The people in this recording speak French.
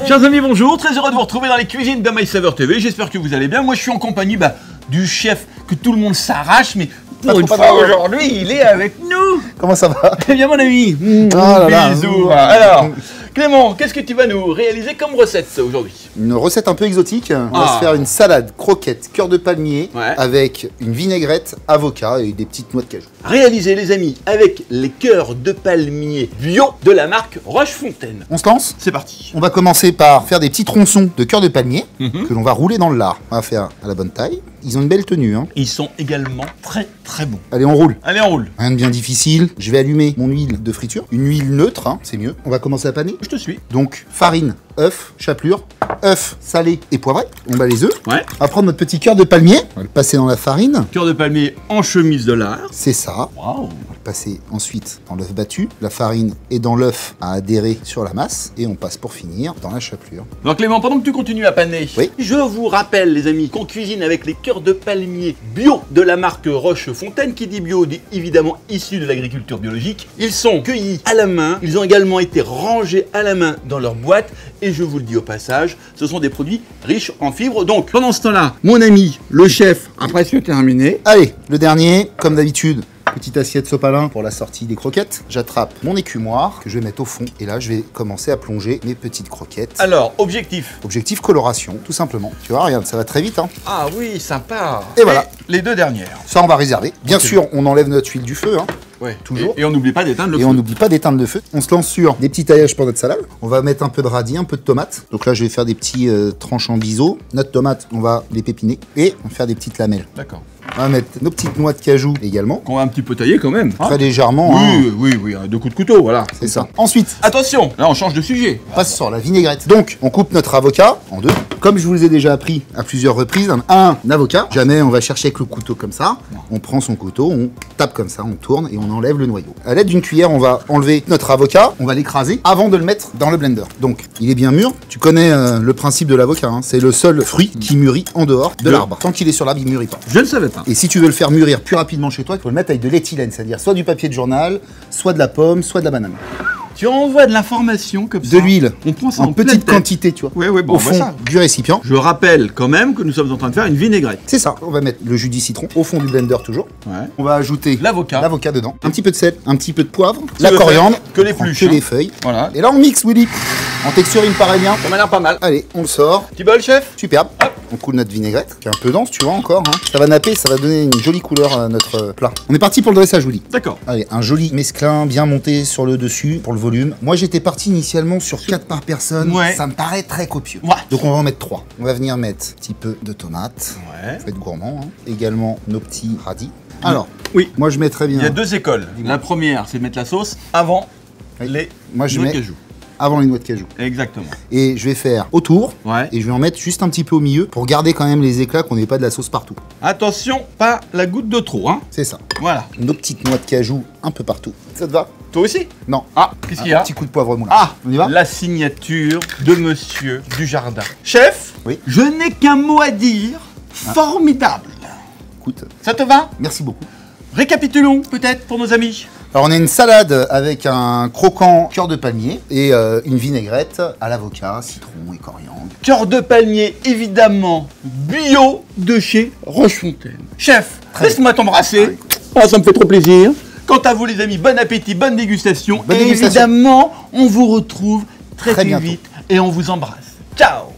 Chers amis, bonjour, très heureux de vous retrouver dans les cuisines de MySaver TV. J'espère que vous allez bien. Moi, je suis en compagnie du chef que tout le monde s'arrache, mais pour une fois aujourd'hui, il est avec nous. Comment ça va? Eh bien, mon ami, bisous. Alors, Clément, qu'est-ce que tu vas nous réaliser comme recette aujourd'hui? Une recette un peu exotique. On va se faire une salade croquette cœur de palmier avec une vinaigrette, avocat et des petites noix de cajou. Réalisé, les amis, avec les cœurs de palmier bio de la marque Rochefontaine. On se lance? C'est parti. On va commencer par faire des petits tronçons de cœur de palmier que l'on va rouler dans le lard. On va faire à la bonne taille. Ils ont une belle tenue. Ils sont également très très bons. Allez, on roule. Allez, on roule. Rien de bien difficile. Je vais allumer mon huile de friture. Une huile neutre, c'est mieux. On va commencer à paner. Je te suis. Donc, farine, œuf, chapelure, œuf salé et poivré. On bat les œufs. Ouais. On va prendre notre petit cœur de palmier. On va le passer dans la farine. Cœur de palmier en chemise de lard. C'est ça. Waouh. On va le passer ensuite dans l'œuf battu. La farine est dans l'œuf à adhérer sur la masse. Et on passe pour finir dans la chapelure. Donc Clément, pendant que tu continues à paner, oui, je vous rappelle les amis qu'on cuisine avec les cœurs de palmier bio de la marque Rochefontaine. Qui dit bio dit évidemment issu de l'agriculture biologique. Ils sont cueillis à la main. Ils ont également été rangés à la main dans leur boîte. Et je vous le dis au passage, ce sont des produits riches en fibres. Donc pendant ce temps-là, mon ami, le chef, a presque terminé. Allez, le dernier, comme d'habitude. Petite assiette sopalin pour la sortie des croquettes. J'attrape mon écumoire que je vais mettre au fond. Et là, je vais commencer à plonger mes petites croquettes. Alors, objectif. Objectif coloration, tout simplement. Tu vois, regarde, ça va très vite. Ah oui, sympa. Et voilà. Les deux dernières. Ça, on va réserver. Bien sûr, on enlève notre huile du feu. Ouais. Toujours. Et on n'oublie pas d'éteindre le feu. Et on n'oublie pas d'éteindre le feu. On se lance sur des petits taillages pour notre salade. On va mettre un peu de radis, un peu de tomate. Donc là, je vais faire des petits tranches en biseau. Notre tomate, on va les pépiner. Et on va faire des petites lamelles. D'accord. On va mettre nos petites noix de cajou également. Qu'on va un petit peu tailler quand même. Très légèrement. Oui, deux coups de couteau, voilà. C'est ça. Ensuite, attention, là on change de sujet. On passe sur la vinaigrette. Donc, on coupe notre avocat en deux. Comme je vous ai déjà appris à plusieurs reprises, un avocat. Jamais on va chercher avec le couteau comme ça. On prend son couteau, on tape comme ça, on tourne et on enlève le noyau. À l'aide d'une cuillère, on va enlever notre avocat. On va l'écraser avant de le mettre dans le blender. Donc, il est bien mûr. Tu connais le principe de l'avocat. C'est le seul fruit qui mûrit en dehors de l'arbre. Tant qu'il est sur l'arbre, il mûrit pas. Je ne savais pas. Et si tu veux le faire mûrir plus rapidement chez toi, il faut le mettre avec de l'éthylène, c'est-à-dire soit du papier de journal, soit de la pomme, soit de la banane. Tu envoies de l'information comme ça. De l'huile. On prend ça en petite quantité, tu vois. Oui, bon, au fond du récipient. Je rappelle quand même que nous sommes en train de faire une vinaigrette. C'est ça. On va mettre le jus du citron au fond du blender toujours. Ouais. On va ajouter l'avocat dedans. Un petit peu de sel, un petit peu de poivre, la coriandre, que l'épluche, que les feuilles. Voilà. Et là on mixe, Willy. En texture, il me paraît bien. Ça m'a l'air pas mal. Allez, on le sort. Petit bol, chef. Superbe. Hop. On coule notre vinaigrette, qui est un peu dense, tu vois encore. Ça va napper, ça va donner une jolie couleur à notre plat. On est parti pour le dressage, Willy. D'accord. Allez, un joli mesclin bien monté sur le dessus pour le volume. Moi, j'étais parti initialement sur 4 par personne. Ouais. Ça me paraît très copieux. Ouais. Donc, on va en mettre 3. On va venir mettre un petit peu de tomates. Ouais. Faut être gourmand. Également, nos petits radis. Alors, oui. Moi, je mettrais bien. Il y a deux écoles. La première, c'est de mettre la sauce avant les noix de cajou. Avant les noix de cajou. Exactement. Et je vais faire autour. Ouais. Et je vais en mettre juste un petit peu au milieu pour garder quand même les éclats, qu'on n'ait pas de la sauce partout. Attention, pas la goutte de trop, C'est ça. Voilà. Nos petites noix de cajou un peu partout. Ça te va? Toi aussi? Non. Ah, qu'est-ce qu'il y a? Un petit coup de poivre moulin. Ah, on y va? La signature de Monsieur Dujardin. Chef, oui. Je n'ai qu'un mot à dire. Formidable. Écoute. Ça te va? Merci beaucoup. Récapitulons peut-être pour nos amis. Alors on a une salade avec un croquant cœur de palmier et une vinaigrette à l'avocat, citron et coriandre. Cœur de palmier évidemment bio de chez Rochefontaine. Chef, laisse-moi t'embrasser. Ah, ça me fait trop plaisir. Quant à vous les amis, bon appétit, bonne dégustation. Bonne et dégustation. Évidemment, on vous retrouve très bientôt. vite et on vous embrasse. Ciao.